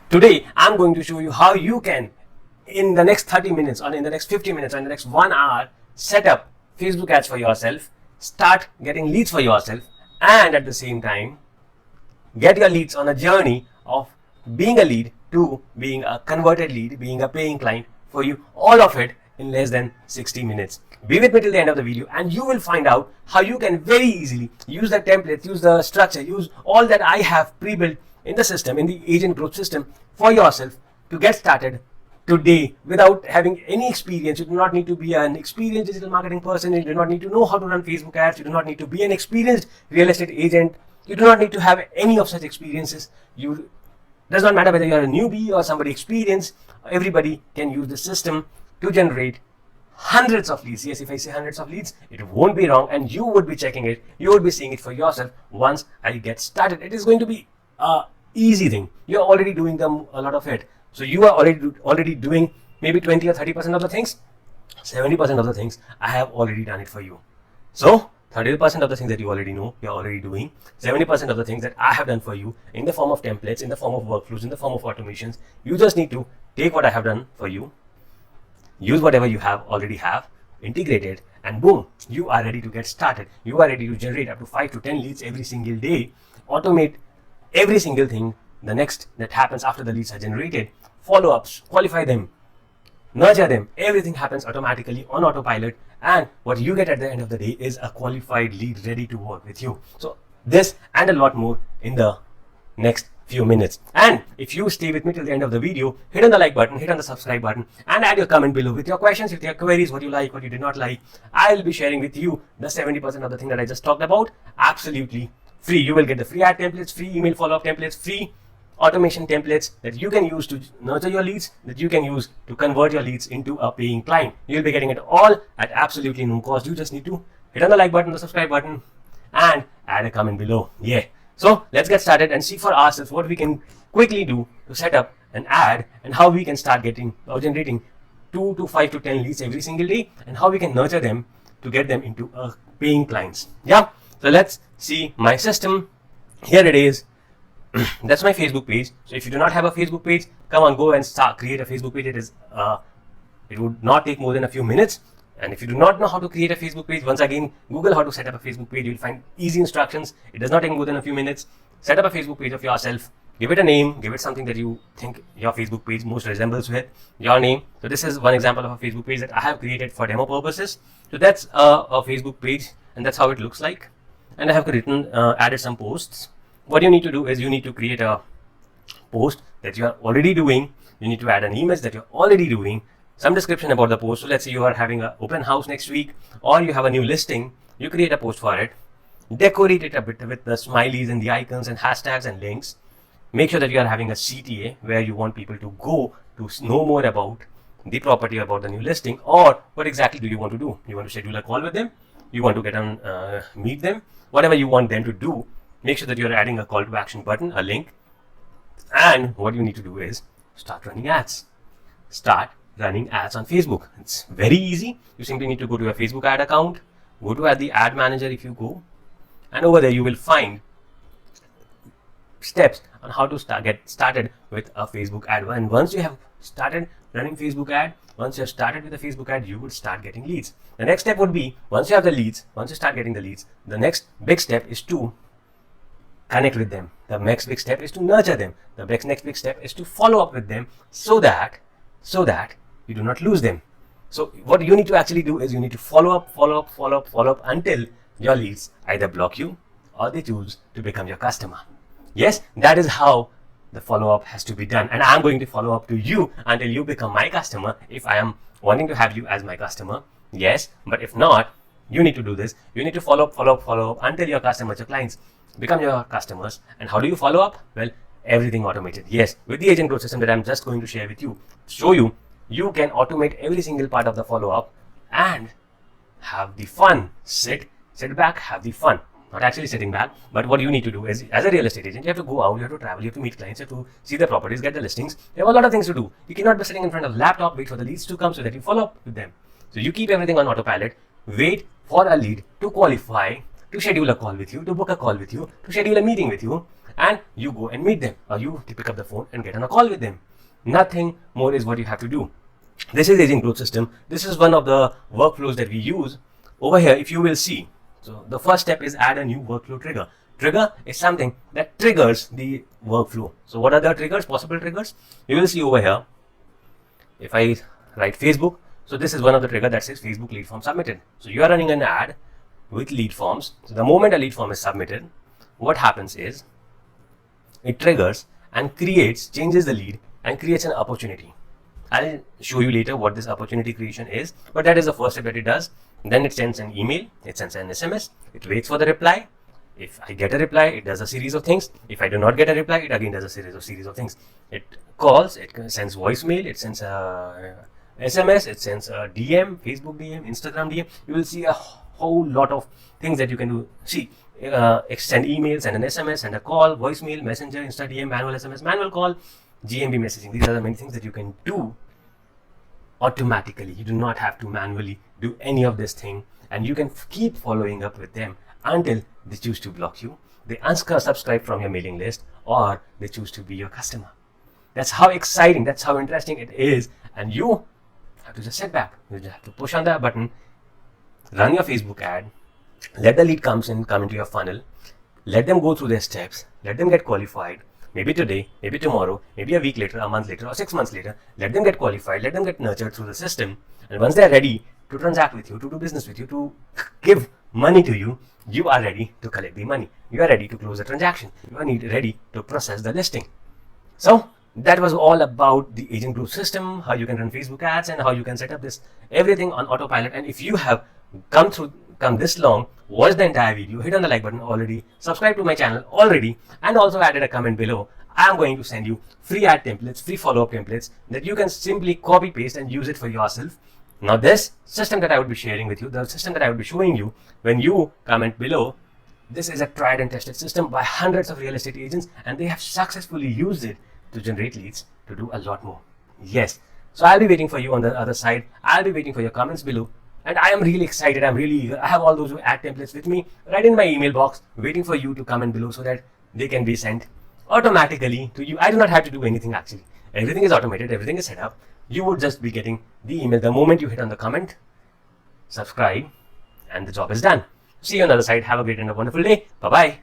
Today, I'm going to show you how you can, in the next 30 minutes or in the next 50 minutes or in the next 1 hour, set up Facebook ads for yourself, start getting leads for yourself, and at the same time, get your leads on a journey of being a lead to being a converted lead, being a paying client for you, all of it in less than 60 minutes. Be with me till the end of the video and you will find out how you can very easily use the templates, use the structure, use all that I have pre-built in the system, in the agent growth system for yourself to get started today without having any experience. You do not need to be an experienced digital marketing person. You do not need to know how to run Facebook ads. You do not need to be an experienced real estate agent. You do not need to have any of such experiences. Does not matter whether you are a newbie or somebody experienced. Everybody can use the system to generate hundreds of leads. Yes, if I say hundreds of leads, it won't be wrong, and you would be checking it. You would be seeing it for yourself once I get started. It is going to be a easy thing. You're already doing a lot of it. So you are already doing maybe 20 or 30% of the things. 70% of the things I have already done it for you. So 30% of the things that you already know, you're already doing. 70% of the things that I have done for you in the form of templates, in the form of workflows, in the form of automations. You just need to take what I have done for you, use whatever you already have, integrate it, and boom, you are ready to get started. You are ready to generate up to 5 to 10 leads every single day, automate every single thing, the next that happens after the leads are generated, follow-ups, qualify them, nurture them. Everything happens automatically on autopilot, and what you get at the end of the day is a qualified lead ready to work with you. So this and a lot more in the next few minutes. And if you stay with me till the end of the video, hit on the like button, hit on the subscribe button, and add your comment below with your questions, with your queries, what you like, what you did not like. I'll be sharing with you the 70% of the thing that I just talked about absolutely free. You will get the free ad templates, free email follow-up templates, free automation templates that you can use to nurture your leads, that you can use to convert your leads into a paying client. You'll be getting it all at absolutely no cost. You just need to hit on the like button, the subscribe button, and add a comment below. Yeah. So let's get started and see for ourselves what we can quickly do to set up an ad and how we can start getting or generating 2 to 5 to 10 leads every single day, and how we can nurture them to get them into paying clients. Yeah. So let's see my system. Here it is. That's my Facebook page. So if you do not have a Facebook page, come on, go and create a Facebook page. It would not take more than a few minutes. And if you do not know how to create a Facebook page, once again, Google how to set up a Facebook page. You'll find easy instructions. It does not take more than a few minutes. Set up a Facebook page of yourself. Give it a name. Give it something that you think your Facebook page most resembles with your name. So this is one example of a Facebook page that I have created for demo purposes. So that's a Facebook page, and that's how it looks like. And I have added some posts. What you need to do is you need to create a post that you are already doing. You need to add an image that you're already doing, some description about the post. So let's say you are having an open house next week, or you have a new listing. You create a post for it, decorate it a bit with the smileys and the icons and hashtags and links. Make sure that you are having a CTA where you want people to go to know more about the property, about the new listing, or what exactly do you want to do. You want to schedule a call with them, you want to get on meet them, whatever you want them to do. Make sure that you're adding a call to action button, a link. And what you need to do is start running ads. Start running ads on Facebook. It's very easy. You simply need to go to your Facebook ad account, go to the ad manager if you go, and over there you will find steps on how to get started with a Facebook ad. And once you have started running Facebook ad, once you have started with a Facebook ad, you would start getting leads. The next step would be, once you have the leads, once you start getting the leads, the next big step is to connect with them. The next big step is to nurture them. The next big step is to follow up with them so that you do not lose them. So what you need to actually do is you need to follow up until your leads either block you or they choose to become your customer. Yes, that is how the follow-up has to be done. And I'm going to follow up to you until you become my customer if I am wanting to have you as my customer. Yes, but if not, you need to do this. You need to follow up until your customers, your clients become your customers. And how do you follow up? Well, everything automated. Yes, with the agent growth system that I'm just going to share with you, show you, you can automate every single part of the follow-up and have the fun. Sit back, have the fun. Not actually sitting back, but what you need to do is, as a real estate agent, you have to go out, you have to travel, you have to meet clients, you have to see the properties, get the listings. You have a lot of things to do. You cannot be sitting in front of a laptop, wait for the leads to come so that you follow up with them. So you keep everything on autopilot, wait for a lead to qualify, to schedule a call with you, to book a call with you, to schedule a meeting with you, and you go and meet them, or you pick up the phone and get on a call with them. Nothing more is what you have to do. This is agent growth system. This is one of the workflows that we use. Over here, if you will see, so the first step is add a new workflow trigger. Trigger is something that triggers the workflow. So what are the triggers, possible triggers? You will see over here, if I write Facebook, so this is one of the trigger that says Facebook lead form submitted. So you are running an ad with lead forms. So the moment a lead form is submitted, what happens is it triggers and changes the lead and creates an opportunity. I'll show you later what this opportunity creation is, but that is the first step that it does. Then it sends an email, it sends an SMS, it waits for the reply. If I get a reply, it does a series of things. If I do not get a reply, it again does a series of things. It calls, it sends voicemail, it sends a SMS, it sends a DM, Facebook DM, Instagram DM. You will see a whole lot of things that you can do. See, send emails, send an SMS, send a call, voicemail, messenger, Insta DM, manual SMS, manual call, GMB messaging. These are the many things that you can do automatically. You do not have to manually do any of this thing, and you can keep following up with them until they choose to block you, they unsubscribe from your mailing list, or they choose to be your customer. That's how exciting, that's how interesting it is. And you have to just sit back. You just have to push on that button, run your Facebook ad, let the lead come into your funnel, let them go through their steps, let them get qualified. Maybe today, maybe tomorrow, maybe a week later, a month later, or 6 months later. Let them get qualified, let them get nurtured through the system. And once they're ready to transact with you, to do business with you, to give money to you, you are ready to collect the money. You are ready to close the transaction. You are ready to process the listing. So that was all about the agent group system, how you can run Facebook ads, and how you can set up this everything on autopilot. And if you have come this long, watch the entire video, hit on the like button already, subscribe to my channel already, and also added a comment below. I am going to send you free ad templates, free follow-up templates that you can simply copy paste and use it for yourself. Now this system that I would be sharing with you, the system that I would be showing you when you comment below, this is a tried and tested system by hundreds of real estate agents, and they have successfully used it to generate leads to do a lot more. Yes. So I'll be waiting for you on the other side. I'll be waiting for your comments below. And I am really excited. I'm really eager. I have all those ad templates with me right in my email box, waiting for you to comment below so that they can be sent automatically to you. I do not have to do anything actually. Everything is automated. Everything is set up. You would just be getting the email the moment you hit on the comment, subscribe, and the job is done. See you on the other side. Have a great and a wonderful day. Bye-bye.